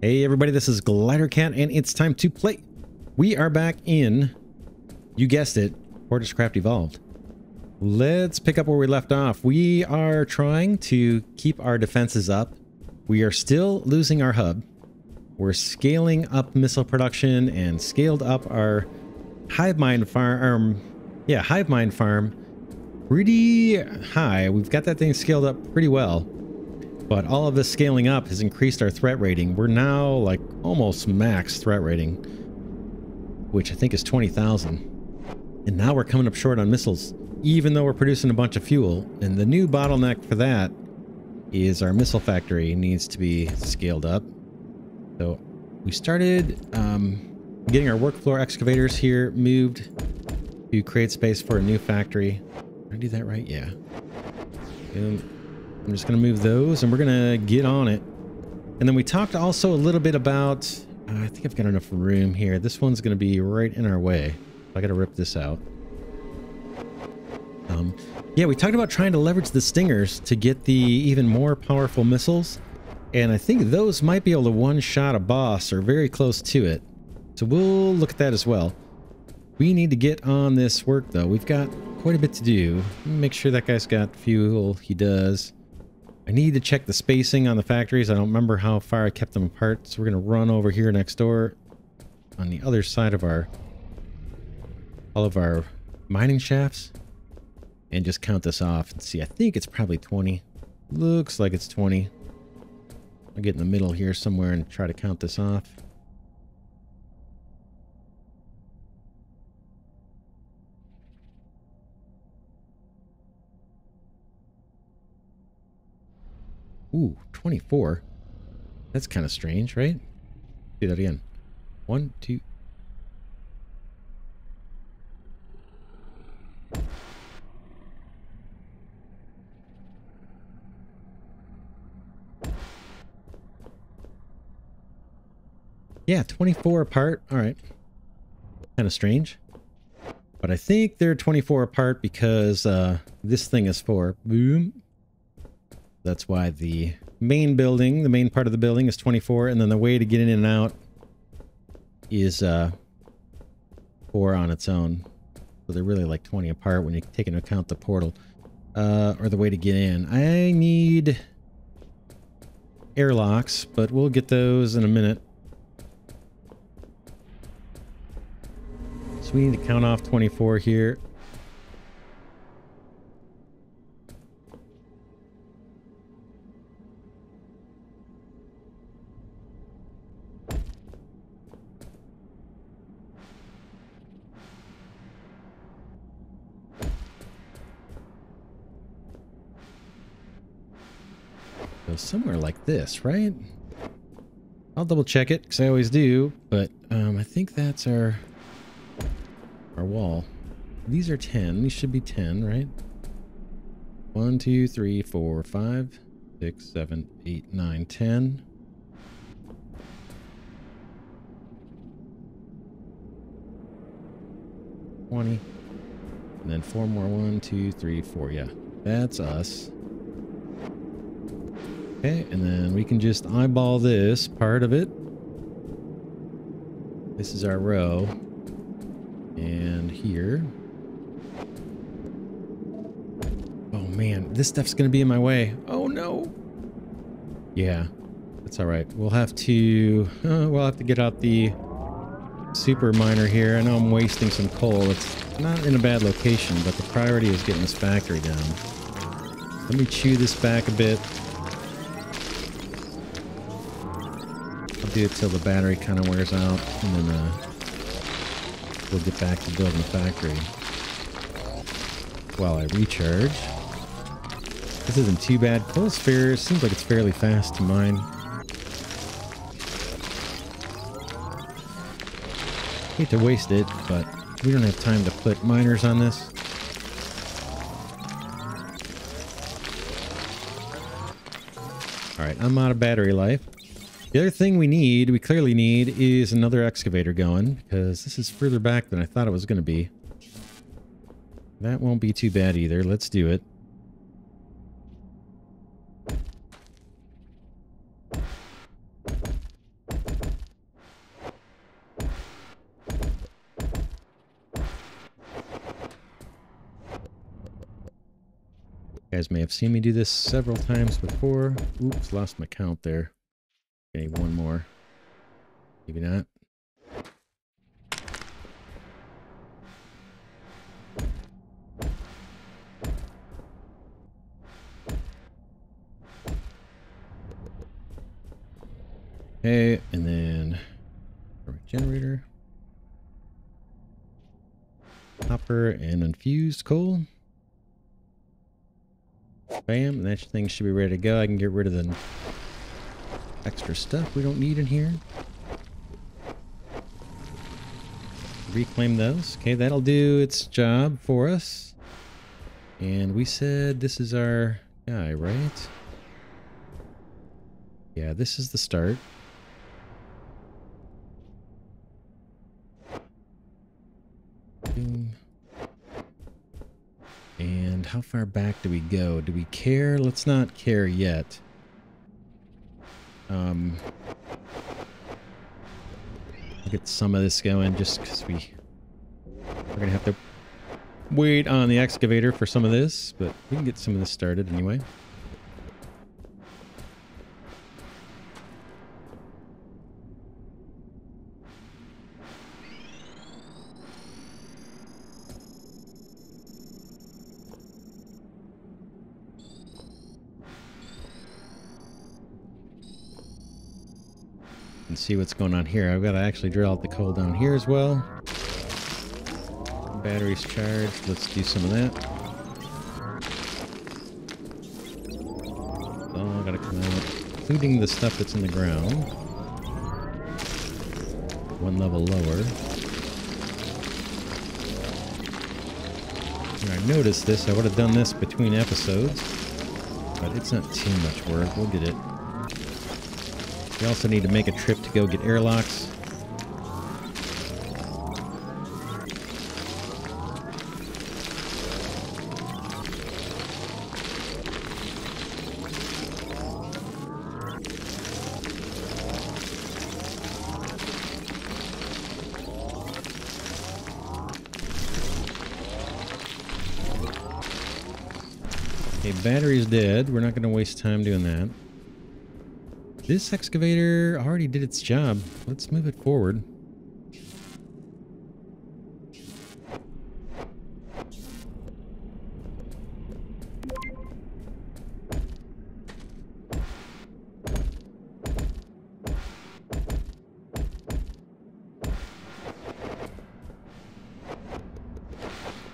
Hey everybody, this is Glidercat and it's time to play. We are back in, you guessed it, FortressCraft Evolved. Let's pick up where we left off. We are trying to keep our defenses up. We are still losing our hub. We're scaling up missile production and scaled up our hive mind farm. Hive mind farm pretty high. We've got that thing scaled up pretty well. But all of this scaling up has increased our threat rating. We're now like almost max threat rating, which I think is 20,000. And now we're coming up short on missiles, even though we're producing a bunch of fuel. And the new bottleneck for that is our missile factory needs to be scaled up. So we started getting our work floor excavators here moved to create space for a new factory. Did I do that right? Yeah. I'm just going to move those and we're going to get on it. And then we talked also a little bit about, I think I've got enough room here. This one's going to be right in our way. I got to rip this out. Yeah, we talked about trying to leverage the stingers to get the even more powerful missiles. And I think those might be able to one-shot a boss or very close to it. So we'll look at that as well. We need to get on this work though. We've got quite a bit to do. Make sure that guy's got fuel. He does. I need to check the spacing on the factories. I don't remember how far I kept them apart. So we're going to run over here next door on the other side of all of our mining shafts and just count this off and see. I think it's probably 20. Looks like it's 20. I'll get in the middle here somewhere and try to count this off. Ooh, 24. That's kind of strange, right? Do that again. 1, 2. Yeah, 24 apart. All right. Kind of strange. But I think they're 24 apart because this thing is 4. Boom. That's why the main building, the main part of the building is 24, and then the way to get in and out is 4 on its own. So they're really like 20 apart when you take into account the portal, or the way to get in. I need airlocks, but we'll get those in a minute. So we need to count off 24 here. Somewhere like this, right? I'll double check it because I always do, but I think that's our wall. These are 10. These should be 10, right? 1, 2, 3, 4, 5, 6, 7, 8, 9, 10. And then 4 more. 1, 2, 3, 4. Yeah, that's us. Okay, and then we can just eyeball this part of it. This is our row. And here. Oh man, this stuff's gonna be in my way. Oh no. Yeah, that's all right. We'll have to get out the super miner here. I know I'm wasting some coal. It's not in a bad location, but the priority is getting this factory down. Let me chew this back a bit. Do it till the battery kind of wears out, and then we'll get back to building the factory while I recharge. This isn't too bad. Coal sphere seems like it's fairly fast to mine. Hate to waste it, but we don't have time to put miners on this. All right, I'm out of battery life. The other thing we clearly need, is another excavator going, because this is further back than I thought it was going to be. That won't be too bad either. Let's do it. guys may have seen me do this several times before. Oops, lost my count there. Okay, one more. Maybe not. Okay, and then generator. Copper and infused coal. Bam, and that thing should be ready to go. I can get rid of the extra stuff we don't need in here. Reclaim those. Okay, that'll do its job for us. And we said this is our guy, right? Yeah, this is the start. And how far back do we go? Do we care? Let's not care yet. I'll get some of this going just because we're gonna have to wait on the excavator for some of this, but we can get some of this started anyway. And see what's going on here. I've got to actually drill out the coal down here as well. Batteries charged. Let's do some of that. Oh, gotta come out, including the stuff that's in the ground. One level lower. When I noticed this, I would have done this between episodes, but it's not too much work. We'll get it. We also need to make a trip to go get airlocks. Okay, battery's dead. We're not going to waste time doing that. This excavator already did its job. Let's move it forward.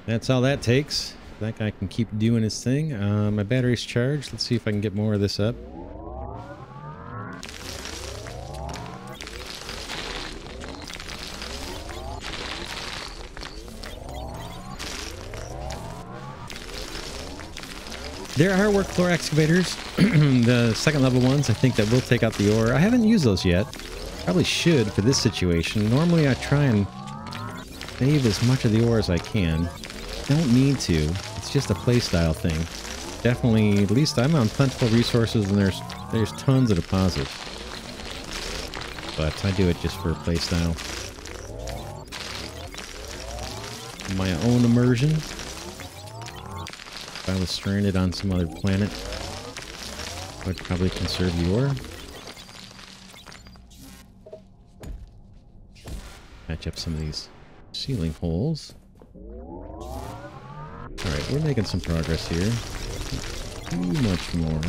That's all that takes. That guy can keep doing his thing. My battery's charged. Let's see if I can get more of this up. There are workfloor excavators, the second level ones, I think, that will take out the ore. I haven't used those yet. Probably should for this situation. Normally I try and save as much of the ore as I can. Don't need to. It's just a playstyle thing. Definitely, at least I'm on plentiful resources and there's tons of deposits. But I do it just for playstyle. My own immersion. If I was stranded on some other planet, I would probably conserve the ore. Patch up some of these ceiling holes. Alright, we're making some progress here. Not too much more.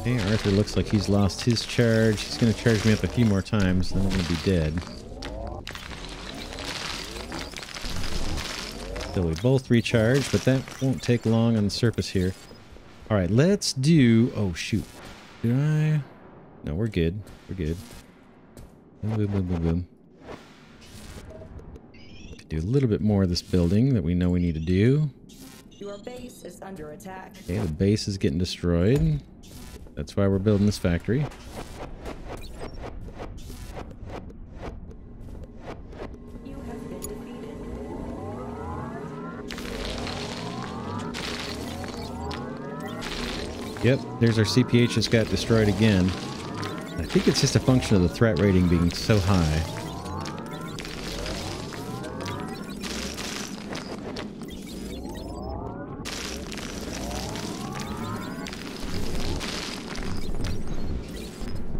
Okay, Arthur looks like he's lost his charge. He's going to charge me up a few more times, then I'm going to be dead. So we both recharge, but that won't take long on the surface here. Alright, let's do... Oh, shoot. Did I... No, we're good. We're good. Boom, boom, boom, boom, boom. Could do a little bit more of this building that we know we need to do. Your base is under attack. Okay, the base is getting destroyed. That's why we're building this factory. You have been defeated. Yep, there's our CPH just got destroyed again. I think it's just a function of the threat rating being so high.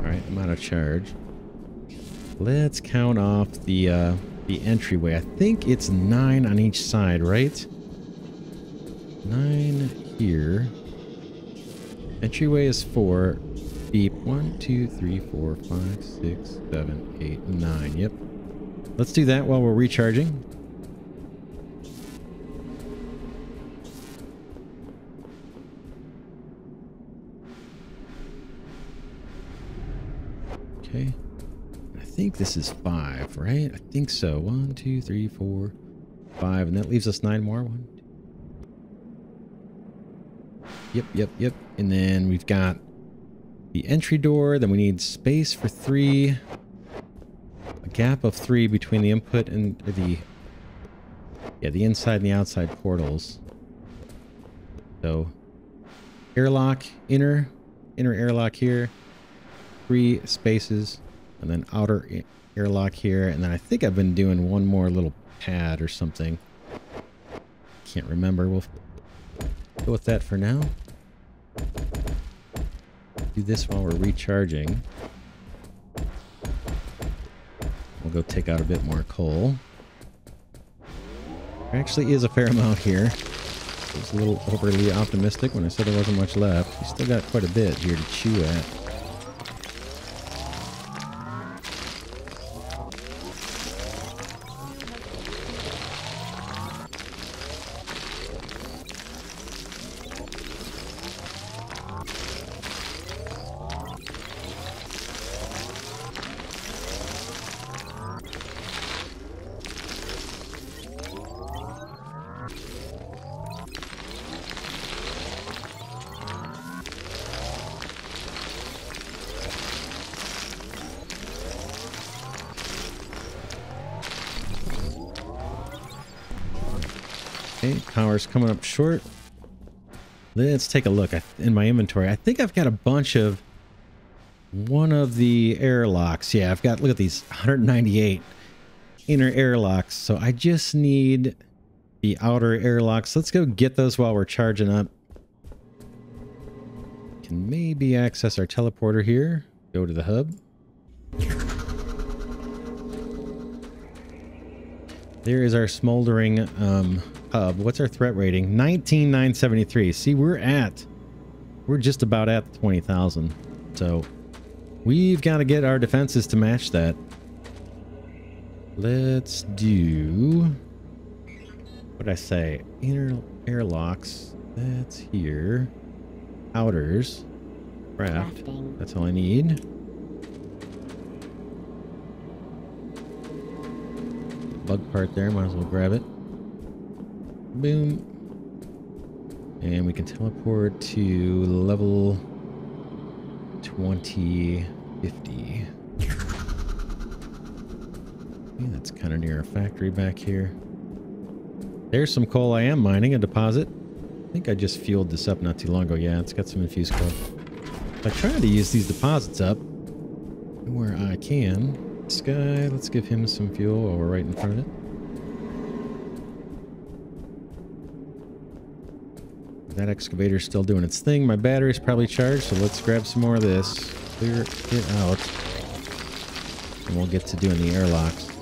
Alright, I'm out of charge. Let's count off the entryway. I think it's 9 on each side, right? 9 here. Entryway is 4. Beep. 1, 2, 3, 4, 5, 6, 7, 8, 9. Yep. Let's do that while we're recharging. Okay. I think this is 5, right? I think so. 1, 2, 3, 4, 5. And that leaves us 9 more. 1. Yep. And then we've got the entry door. Then we need space for 3. A gap of 3 between the input and the inside and the outside portals. So airlock, inner airlock here. 3 spaces. And then outer airlock here. And then I think I've been doing one more little pad or something. Can't remember. We'll go with that for now. Do this while we're recharging. We'll go take out a bit more coal. There actually is a fair amount here. I was a little overly optimistic when I said there wasn't much left. We still got quite a bit here to chew at. Okay, power's coming up short. Let's take a look in my inventory. I think I've got a bunch of one of the airlocks. Yeah, I've got, look at these, 198 inner airlocks. So I just need the outer airlocks. Let's go get those while we're charging up. Can maybe access our teleporter here. Go to the hub. There is our smoldering hub. What's our threat rating? 19,973. See, we're just about at 20,000. So we've got to get our defenses to match that. Let's do, what did I say? Inner airlocks. That's here. Outers. Craft. That's all I need. Bug part there, might as well grab it. Boom. And we can teleport to level 2050. Yeah, that's kind of near a factory back here. There's some coal I am mining, a deposit. I think I just fueled this up not too long ago. Yeah, it's got some infused coal. I try to use these deposits up where I can. This guy, let's give him some fuel while we're right in front of it. That excavator's still doing its thing. My battery's probably charged, so let's grab some more of this. Clear it out. And we'll get to doing the airlocks.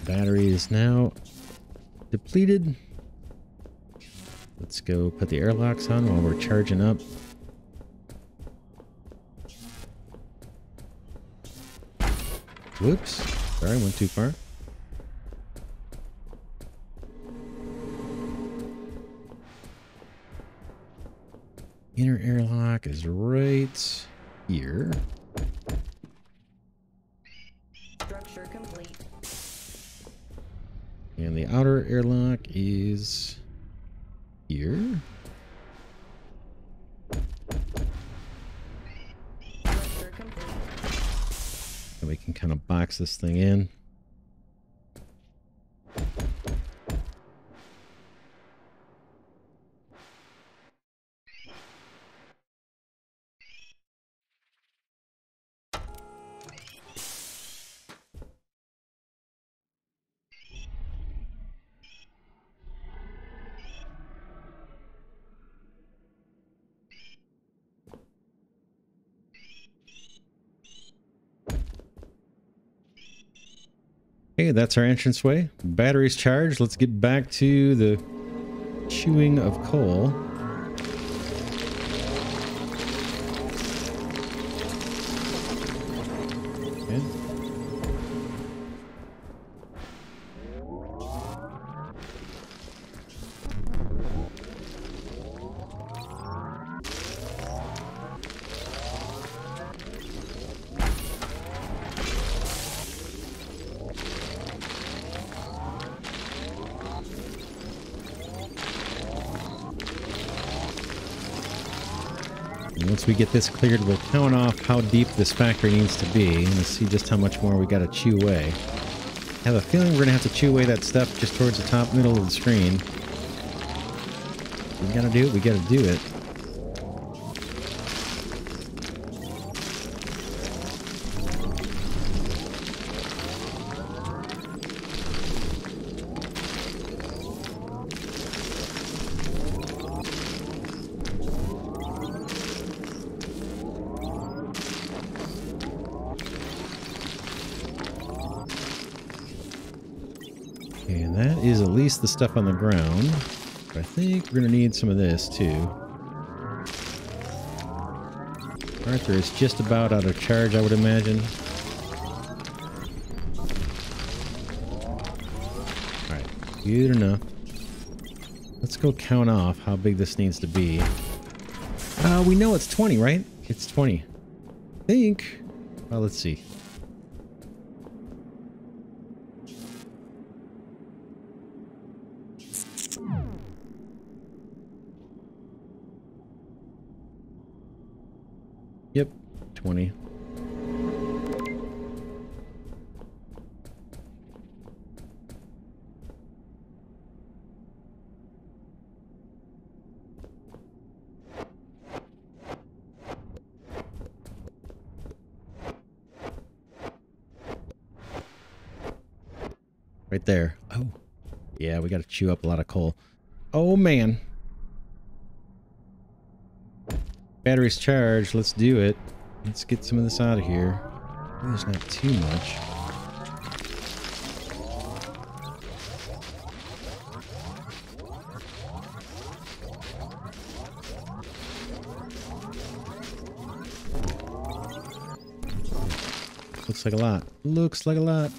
Battery is now depleted. Let's go put the airlocks on while we're charging up. Whoops. Sorry, I went too far. Inner airlock is right here. Structure complete. And the outer airlock is here. Structure complete. And we can kind of box this thing in. Okay, that's our entranceway. Batteries charged. Let's get back to the chewing of coal. Okay. Once we get this cleared, we'll count off how deep this factory needs to be and see just how much more we got to chew away. I have a feeling we're going to have to chew away that stuff just towards the top middle of the screen. We got to do it. We got to do it. And that is at least the stuff on the ground. But I think we're going to need some of this too. Arthur is just about out of charge, I would imagine. Alright, good enough. Let's go count off how big this needs to be. We know it's 20, right? It's 20. I think. Well, let's see. Yep, 20. Right there. Oh, yeah, we got to chew up a lot of coal. Oh, man. Battery's charged. Let's do it. Let's get some of this out of here. There's not too much. Looks like a lot. Looks like a lot.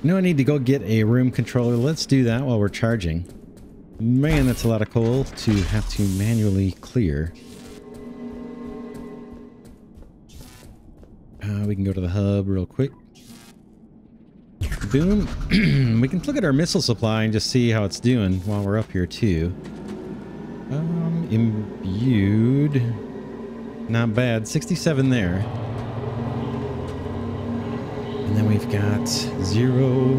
You know, I need to go get a room controller. Let's do that while we're charging. Man, that's a lot of coal to have to manually clear. We can go to the hub real quick. Boom. We can look at our missile supply and just see how it's doing while we're up here too. Imbued. Not bad. 67 there. And then we've got 0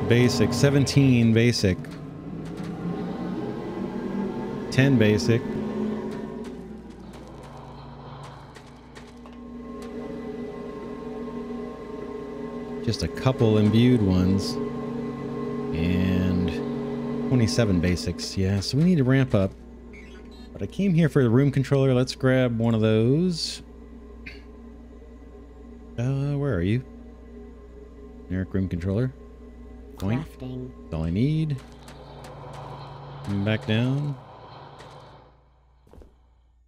basic, 17 basic, 10 basic. Just a couple imbued ones. And 27 basics. Yeah, so we need to ramp up. But I came here for the room controller. Let's grab one of those. Where are you? Generic room controller. Point. Crafting. That's all I need. Coming back down.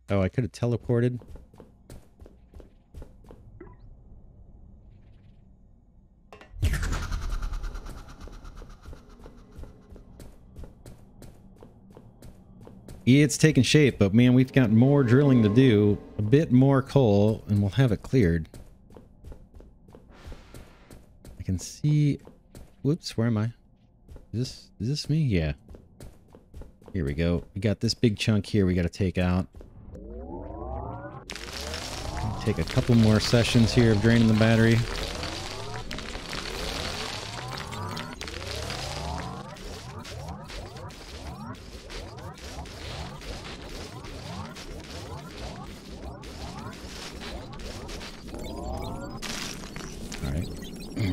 Oh, I could have teleported. It's taking shape, but man, we've got more drilling to do. A bit more coal, and we'll have it cleared. I can see... Whoops, where am I? Is this me? Yeah. Here we go. We got this big chunk here we got to take out. Take a couple more sessions here of draining the battery.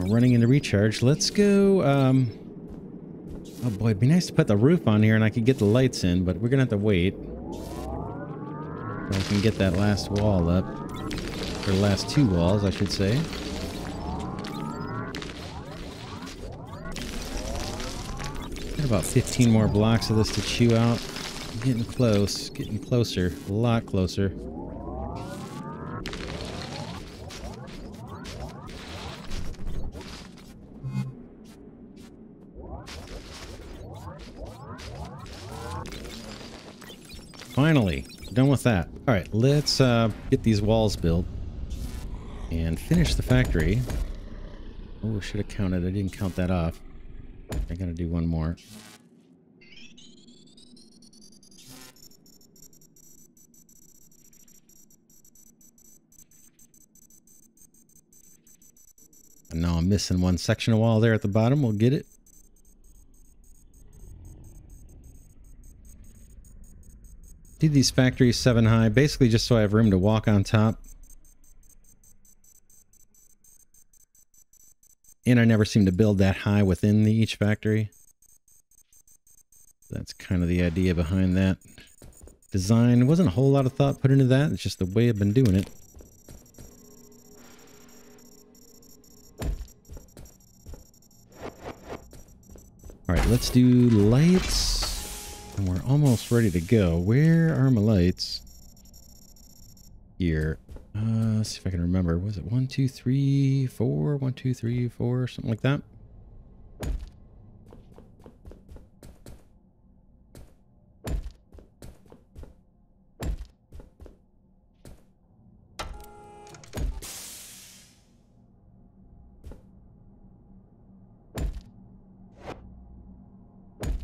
Running into recharge. Let's go. Oh boy, it'd be nice to put the roof on here and I could get the lights in, but we're gonna have to wait so I can get that last wall up, or last 2 walls, I should say. Got about 15 more blocks of this to chew out. Getting close, getting closer, a lot closer. Finally, done with that. All right, let's get these walls built and finish the factory. Oh, should have counted. I didn't count that off. I gotta do one more. And now I'm missing one section of wall there at the bottom. We'll get it. Did these factories 7 high, basically just so I have room to walk on top. And I never seem to build that high within each factory. That's kind of the idea behind that design. Wasn't a whole lot of thought put into that. It's just the way I've been doing it. All right, let's do lights. And we're almost ready to go. Where are my lights? Here. Let's see if I can remember. Was it 1, 2, 3, 4? 1, 2, 3, 4, something like that.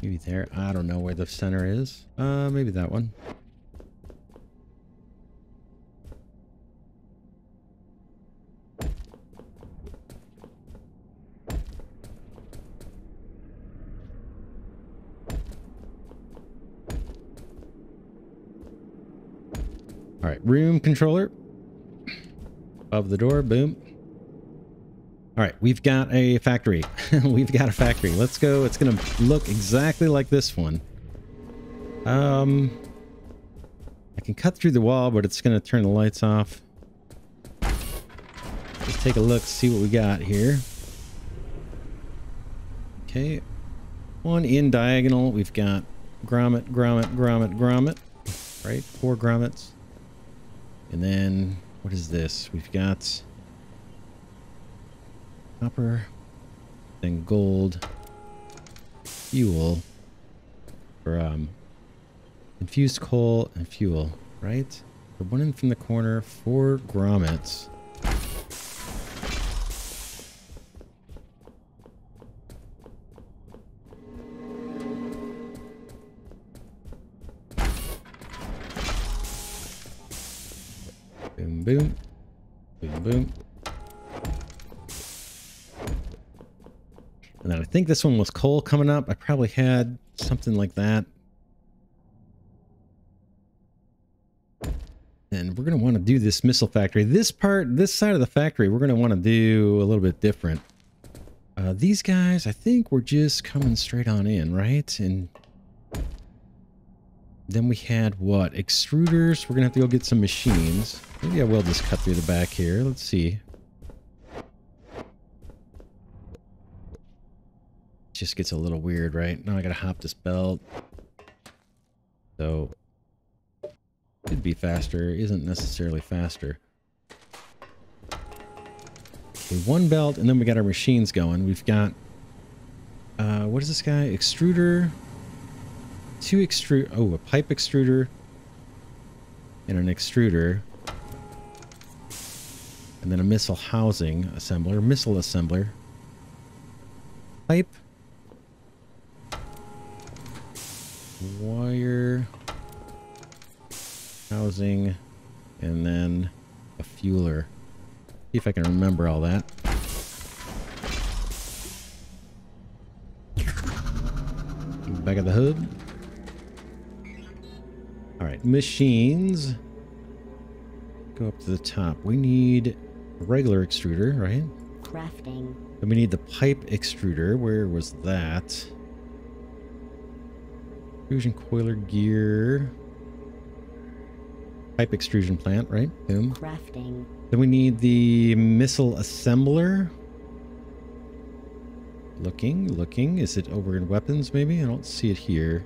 Maybe there. I don't know where the center is. Maybe that one. All right, room controller. Above the door, boom. All right, we've got a factory. We've got a factory. Let's go. It's going to look exactly like this one. I can cut through the wall, but it's going to turn the lights off. Let's take a look, see what we got here. Okay. One in diagonal. We've got grommet, grommet, grommet, grommet. Right? 4 grommets. And then, what is this? We've got copper, then gold, fuel for infused coal and fuel, right? So 1 in from the corner, 4 grommets. Boom, boom, boom, boom. And then I think this one was coal coming up. I probably had something like that. And we're going to want to do this missile factory. This part, this side of the factory, we're going to want to do a little bit different. These guys, I think we're just coming straight on in, right? And then we had what? Extruders. We're going to have to go get some machines. Maybe I will just cut through the back here. Let's see. It just gets a little weird, right? Now I got to hop this belt. So, could be faster. Isn't necessarily faster. Okay, one belt, and then we got our machines going. We've got, what is this guy? Extruder. A pipe extruder. And an extruder. And then a missile housing assembler. Missile assembler. Pipe. Wire. Housing. And then a fueler. See if I can remember all that. Back of the hood. Alright, machines. Go up to the top. We need a regular extruder, right? Crafting. Then we need the pipe extruder. Where was that? Extrusion coiler gear. Pipe extrusion plant, right? Boom. Crafting. Then we need the missile assembler. Looking. Is it over in weapons, maybe? I don't see it here.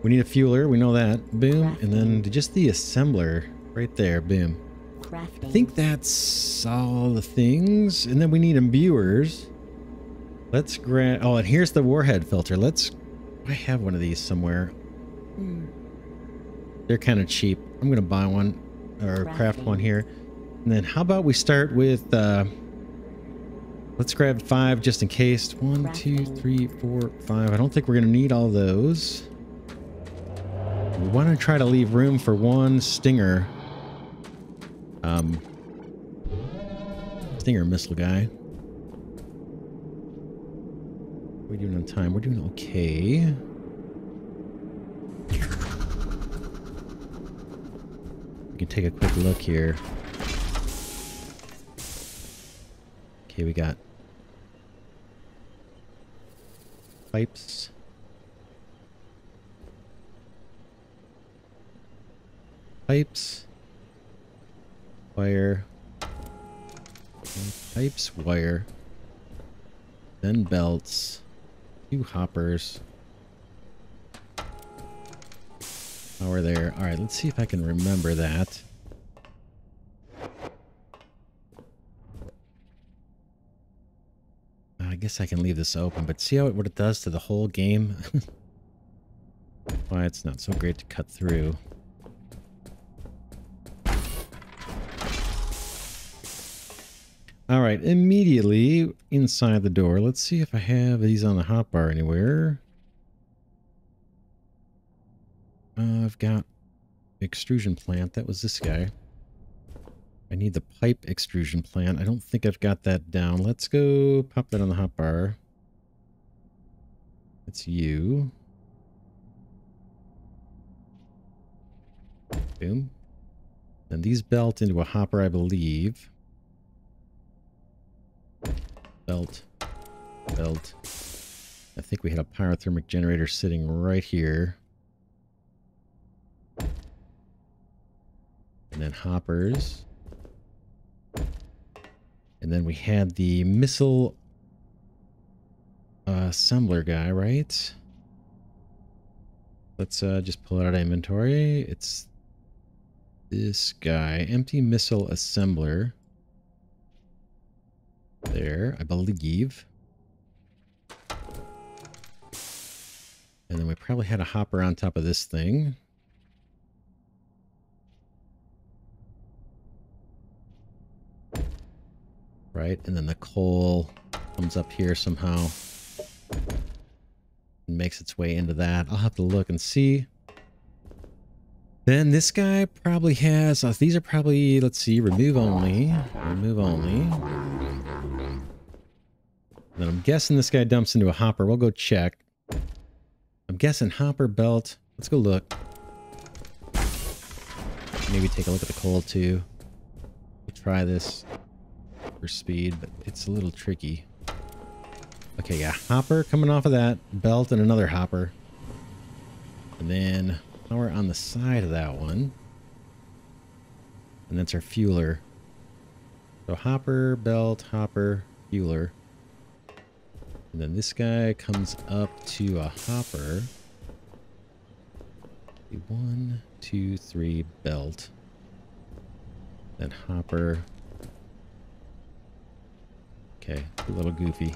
We need a fueler. We know that. Boom. Crafting. And then just the assembler right there. Boom. Crafting. I think that's all the things. And then we need imbuers. Let's grab... Oh, and here's the Warhead Filter. I have one of these somewhere. They're kind of cheap. I'm going to buy one. Or craft one here. And then how about we start with... let's grab 5 just in case. 1, 2, 3, 4, 5. I don't think we're going to need all those. We want to try to leave room for one Stinger. Stinger missile guy. What are we doing on time? We're doing okay. We can take a quick look here. Okay, we got pipes. Pipes. Wire. Pipes, wire. Then belts. 2 hoppers. Power there. Alright, let's see if I can remember that. I guess I can leave this open, but see what it does to the whole game? Why it's not so great to cut through. All right, immediately inside the door. Let's see if I have these on the hotbar anywhere. I've got extrusion plant. That was this guy. I need the pipe extrusion plant. I don't think I've got that down. Let's go pop that on the hotbar. It's you. Boom. And these belt into a hopper, I believe. Belt. I think we had a pyrothermic generator sitting right here. And then hoppers. And then we had the missile assembler guy, right? Let's just pull it out of inventory. It's this guy. Empty missile assembler. There, I believe. And then we probably had a hopper on top of this thing. Right, and then the coal comes up here somehow. And makes its way into that. I'll have to look and see. Then this guy probably has, these are probably, let's see, remove only. Remove only. Then I'm guessing this guy dumps into a hopper. We'll go check. I'm guessing hopper belt. Let's go look. Maybe take a look at the coal too. We'll try this for speed, but it's a little tricky. Okay, yeah, hopper coming off of that. Belt and another hopper. And then power on the side of that one. And that's our fueler. So hopper, belt, hopper, fueler. And then this guy comes up to a hopper. 1, 2, 3, belt. Then hopper. Okay, a little goofy.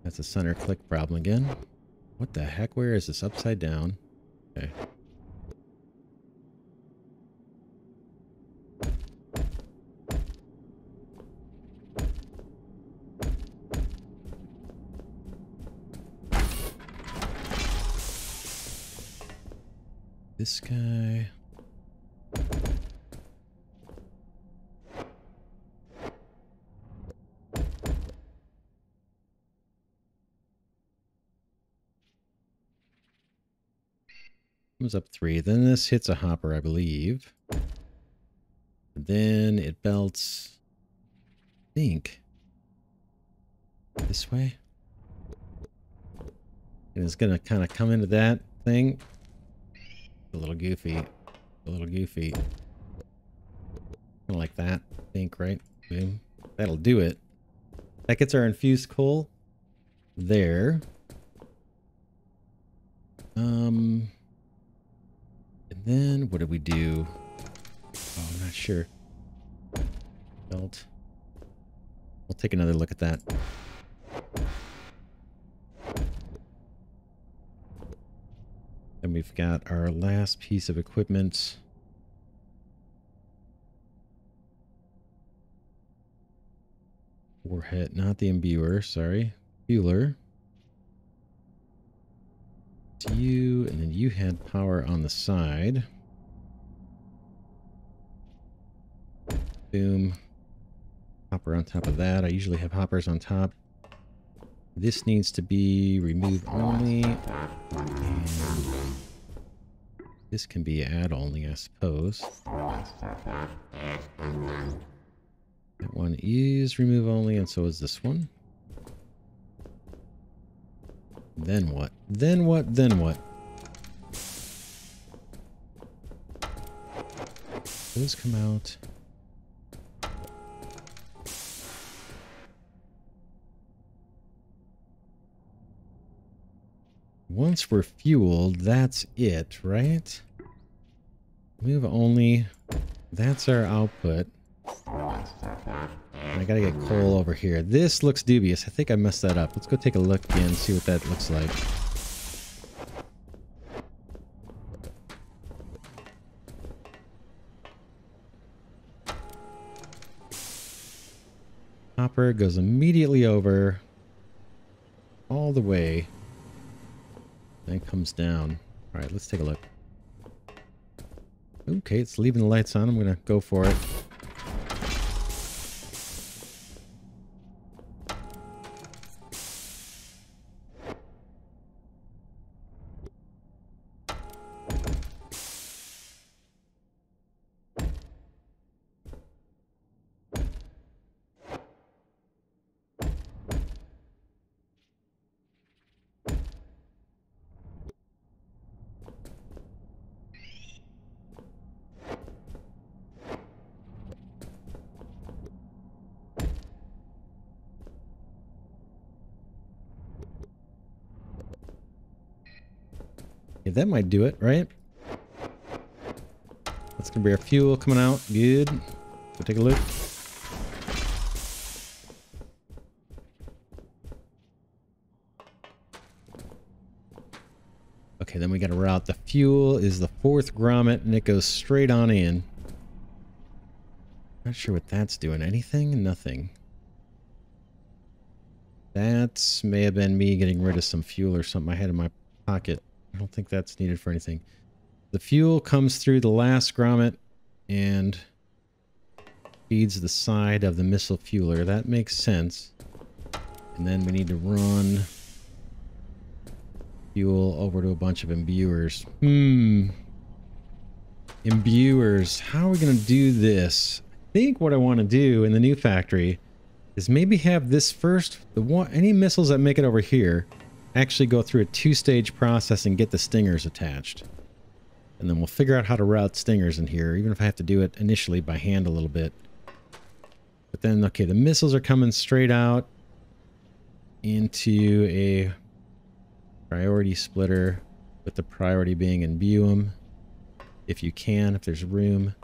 That's a center click problem again. What the heck? Where is this? Upside down. Okay. This guy. Comes up 3. Then this hits a hopper, I believe. Then it belts, I think, this way. And it's going to kind of come into that thing. A little goofy. A little goofy. Kind of like that, I think, right? Boom. That'll do it. That gets our infused coal there. And then what did we do? Oh, I'm not sure. Belt. We'll take another look at that. And we've got our last piece of equipment. Warhead, not the imbuer, sorry. Fueler. It's you, and then you had power on the side. Boom. Hopper on top of that. I usually have hoppers on top. This needs to be remove only. And this can be add only, I suppose. That one is remove only, and so is this one. Then what? Then what? Then what? Those come out. Once we're fueled, that's it, right? Move only. That's our output. And I gotta get coal over here. This looks dubious. I think I messed that up. Let's go take a look again, see what that looks like. Hopper goes immediately over. All the way. Then comes down. Alright, let's take a look. Okay, it's leaving the lights on. I'm gonna go for it. Yeah, that might do it, right? That's gonna be our fuel coming out. Good. Go take a look. Okay, then we gotta route. The fuel is the 4th grommet, and it goes straight on in. Not sure what that's doing. Anything? Nothing. That may have been me getting rid of some fuel or something I had in my pocket. I don't think that's needed for anything. The fuel comes through the last grommet and feeds the side of the missile fueler. That makes sense. And then we need to run fuel over to a bunch of imbuers. Imbuers. How are we going to do this? I think what I want to do in the new factory is maybe have this first, any missiles that make it over here actually go through a 2-stage process and get the stingers attached. And then we'll figure out how to route stingers in here, even if I have to do it initially by hand a little bit. But then, okay, the missiles are coming straight out into a priority splitter, with the priority being imbue them. If you can, if there's room.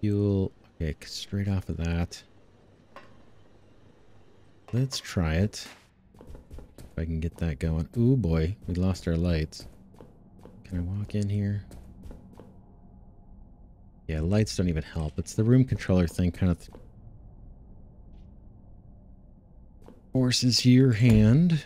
Fuel, okay, straight off of that. Let's try it. If I can get that going. Ooh boy, we lost our lights. Can I walk in here? Yeah, lights don't even help. It's the room controller thing kind of forces your hand.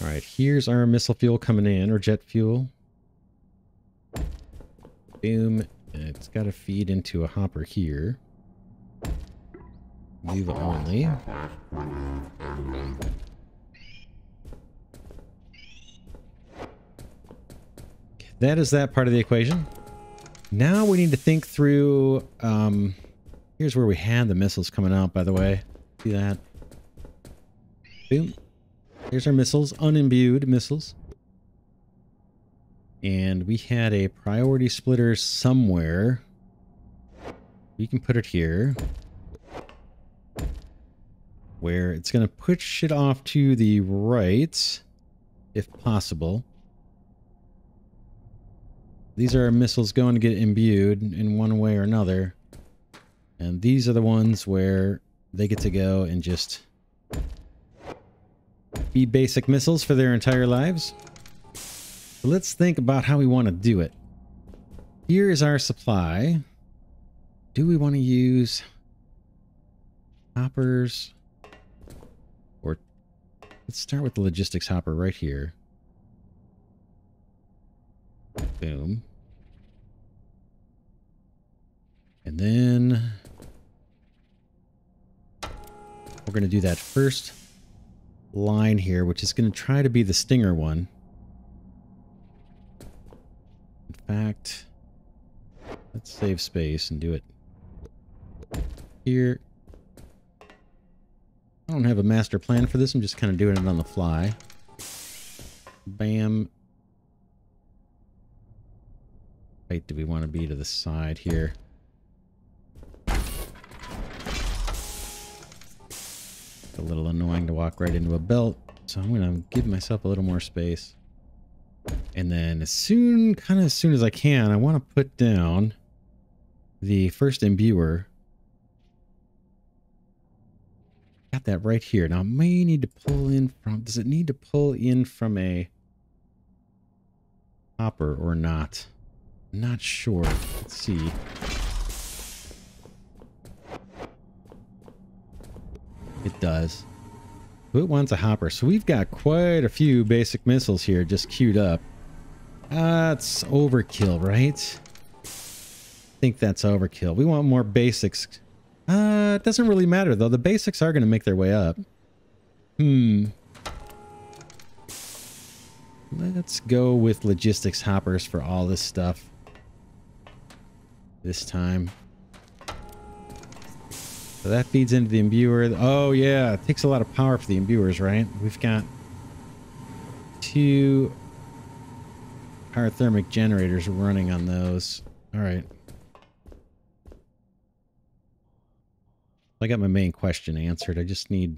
Alright, here's our missile fuel coming in, or jet fuel. Boom. And it's got to feed into a hopper here. Move only. That is that part of the equation. Now we need to think through... here's where we had the missiles coming out, by the way. See that? Boom. Here's our missiles, unimbued missiles. And we had a priority splitter somewhere. We can put it here. Where it's going to push it off to the right, if possible. These are our missiles going to get imbued in one way or another. And these are the ones where they get to go and just be basic missiles for their entire lives. So let's think about how we want to do it. Here is our supply. Do we want to use hoppers? Or let's start with the logistics hopper right here. Boom. And then we're going to do that first line here, which is going to try to be the stinger one. In fact, let's save space and do it here. I don't have a master plan for this. I'm just kind of doing it on the fly. Bam. Height do we want to be to the side here? A little annoying to walk right into a belt, so I'm going to give myself a little more space. And then as soon as I can, I want to put down the first imbuer. Got that right here. Now I may need to pull in from, does it need to pull in from a hopper or not? I'm not sure. Let's see. It does. It wants a hopper. So we've got quite a few basic missiles here just queued up. That's overkill, right? I think that's overkill. We want more basics. It doesn't really matter, though. The basics are going to make their way up. Let's go with logistics hoppers for all this stuff. This time. So that feeds into the imbuer. Oh, yeah. It takes a lot of power for the imbuers, right? We've got 2 pyrothermic generators running on those. All right. I got my main question answered. I just need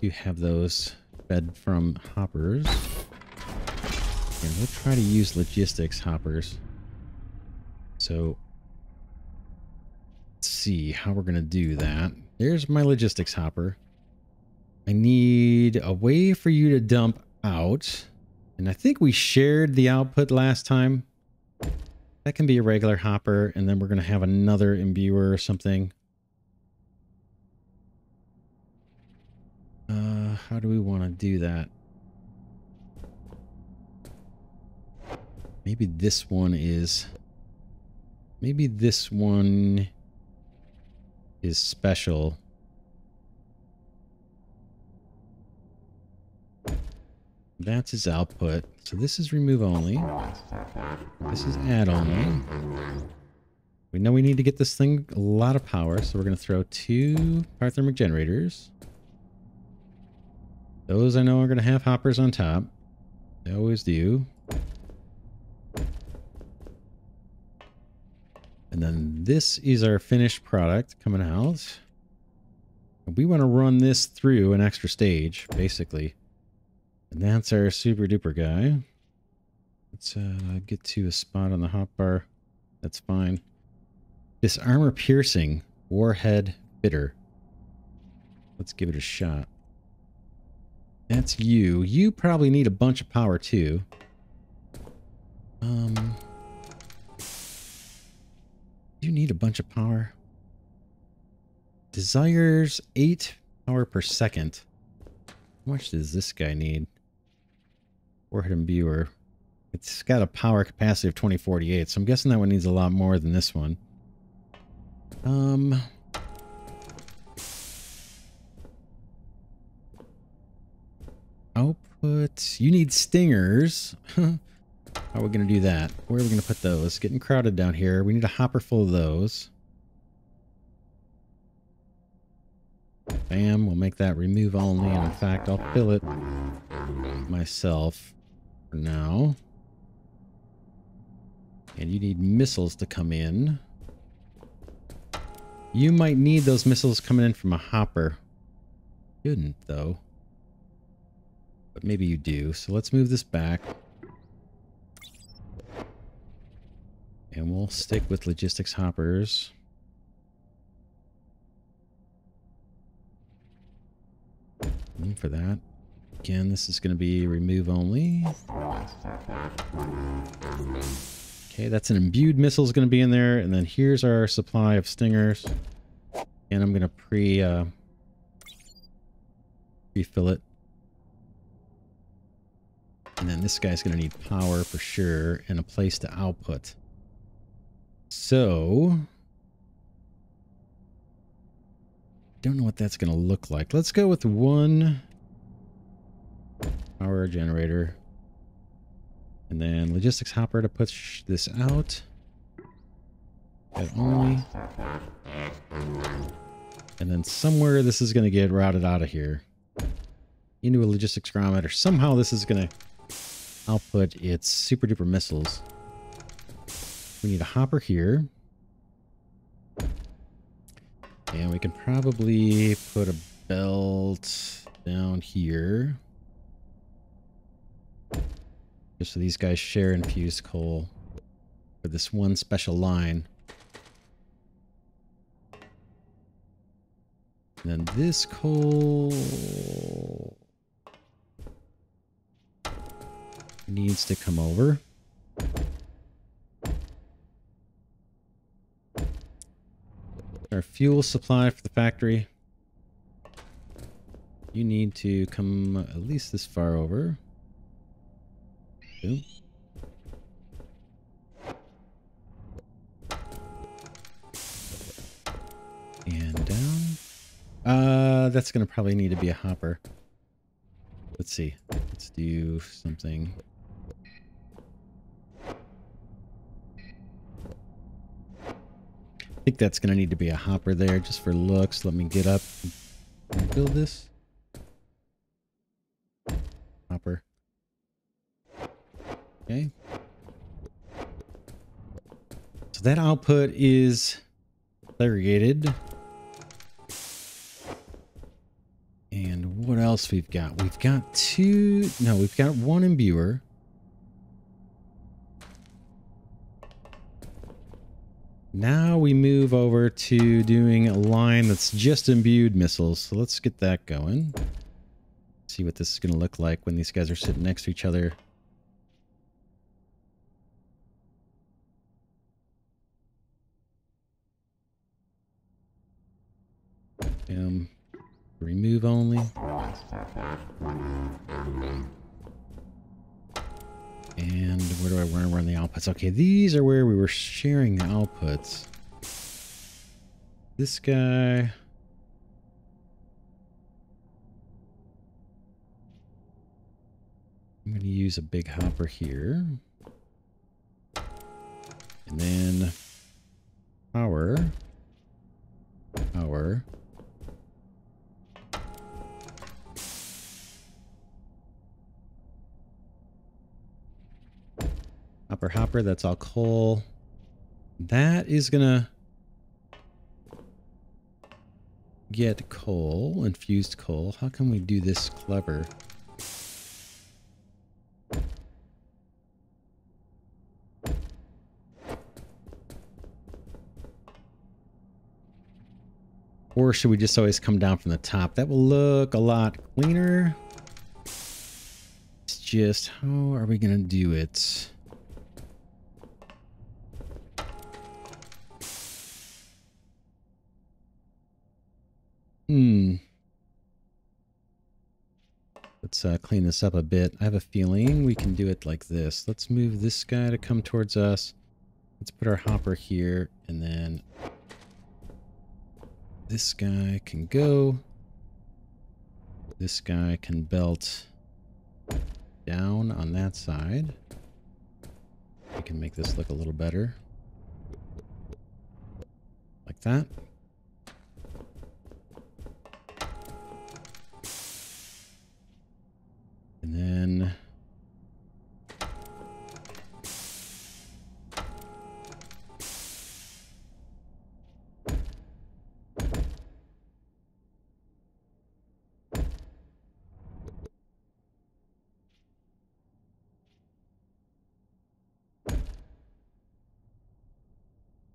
to have those fed from hoppers. And we'll try to use logistics hoppers. So see how we're going to do that. There's my logistics hopper. I need a way for you to dump out. And I think we shared the output last time. That can be a regular hopper, and then we're going to have another imbuer or something. How do we want to do that? Maybe this one is... Maybe this one is special. That's his output. So this is remove only. This is add only. We know we need to get this thing a lot of power, so we're going to throw 2 power thermic generators. Those I know are going to have hoppers on top. They always do. And then this is our finished product coming out. We want to run this through an extra stage, basically. And that's our super duper guy. Let's get to a spot on the hotbar. That's fine. This armor piercing Warhead Filter. Let's give it a shot. That's you. You probably need a bunch of power too. You need a bunch of power. Desires 8 power per second. How much does this guy need? Warhead imbuer. It's got a power capacity of 2048, so I'm guessing that one needs a lot more than this one. Output. You need stingers. How are we going to do that? Where are we going to put those? Getting crowded down here. We need a hopper full of those. Bam. We'll make that remove only. And in fact, I'll fill it myself for now. And you need missiles to come in. You might need those missiles coming in from a hopper. Shouldn't, though. But maybe you do. So let's move this back. And we'll stick with logistics hoppers. And for that, again, this is going to be remove only. Okay, that's an imbued missile is going to be in there. And then here's our supply of stingers. And I'm going to pre-fill it. And then this guy's going to need power for sure and a place to output. So, don't know what that's going to look like. Let's go with 1 power generator. And then logistics hopper to push this out. That only. And then somewhere this is going to get routed out of here. Into a logistics ground, or somehow this is going to output its super duper missiles. We need a hopper here. And we can probably put a belt down here. Just so these guys share infused coal for this one special line. And then this coal needs to come over. Our fuel supply for the factory. You need to come at least this far over. Boom. And down. That's going to probably need to be a hopper. Let's see. Let's do something. I think that's going to need to be a hopper there just for looks. Let me get up and build this. Hopper. Okay. So that output is segregated. And what else we've got? We've got we've got 1 imbuer. Now we move over to doing a line that's just imbued missiles. So let's get that going. See what this is going to look like when these guys are sitting next to each other. Remove only. And where do I want to run the outputs? Okay, these are where we were sharing the outputs. This guy. I'm going to use a big hopper here. And then power. Power. Hopper, that's all coal. That is gonna get coal, infused coal. How can we do this clever? Or should we just always come down from the top? That will look a lot cleaner. It's just, how are we gonna do it? Let's clean this up a bit. I have a feeling we can do it like this. Let's move this guy to come towards us. Let's put our hopper here, and then this guy can go. This guy can belt down on that side. We can make this look a little better. Like that. And then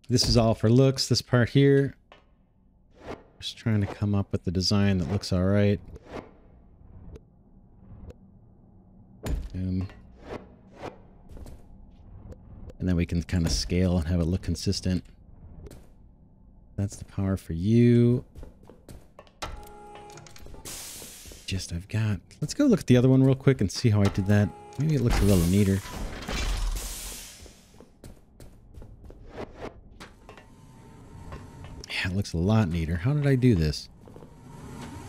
this is all for looks, this part here. Just trying to come up with the design that looks all right. And then we can kind of scale and have it look consistent. That's the power for you. Just I've got... Let's go look at the other one real quick and see how I did that. Maybe it looks a little neater. Yeah, it looks a lot neater. How did I do this?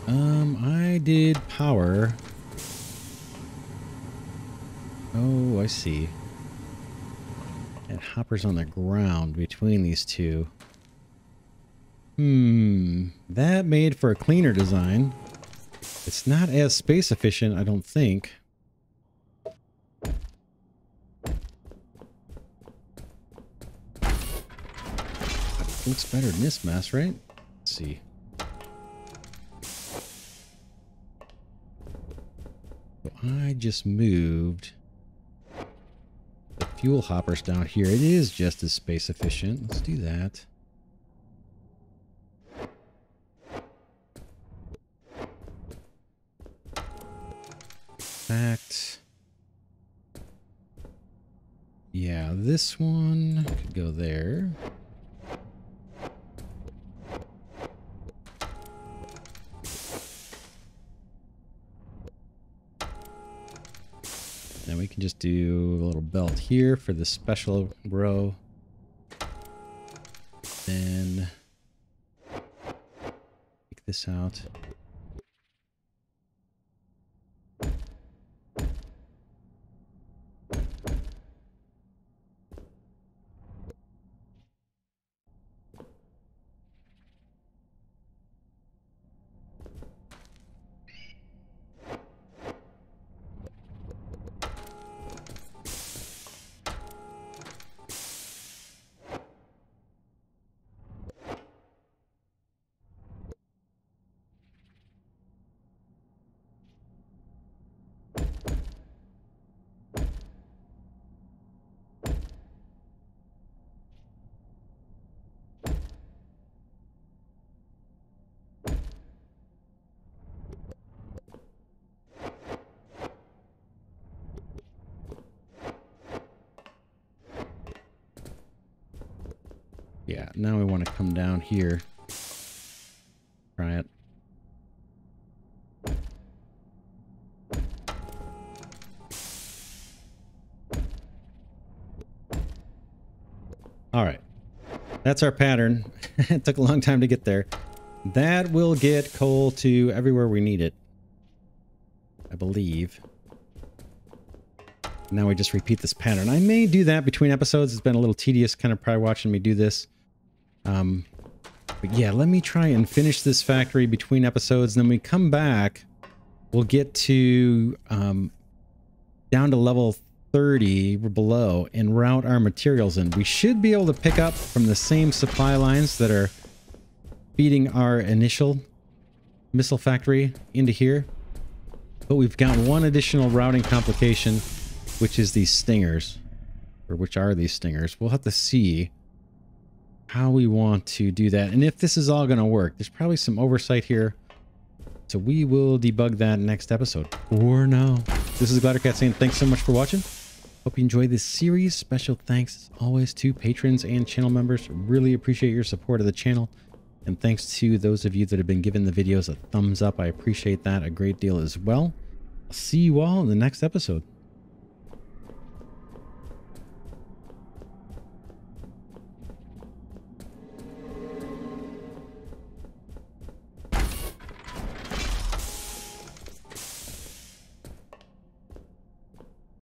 I did power. Oh, I see. And hoppers on the ground between these two. That made for a cleaner design. It's not as space efficient, I don't think. But it looks better than this mess, right? Let's see. So I just moved the fuel hoppers down here. It is just as space efficient. Let's do that. Fact. Yeah, this one could go there. Then we can just do a little belt here for the special row. Then take this out. Yeah, now we want to come down here. Try it. All right. That's our pattern. It took a long time to get there. That will get coal to everywhere we need it, I believe. Now we just repeat this pattern. I may do that between episodes. It's been a little tedious kind of probably watching me do this. But yeah, let me try and finish this factory between episodes. Then we come back, we'll get to down to level 30 or below and route our materials in. We should be able to pick up from the same supply lines that are feeding our initial missile factory into here. But we've got one additional routing complication, which is these stingers, or which are these stingers. We'll have to see how we want to do that and if this is all going to work. There's probably some oversight here, so we will debug that next episode. For now, this is Glidercat saying thanks so much for watching. Hope you enjoyed this series. Special thanks as always to patrons and channel members. Really appreciate your support of the channel, and thanks to those of you that have been giving the videos a thumbs up. I appreciate that a great deal as well. I'll see you all in the next episode.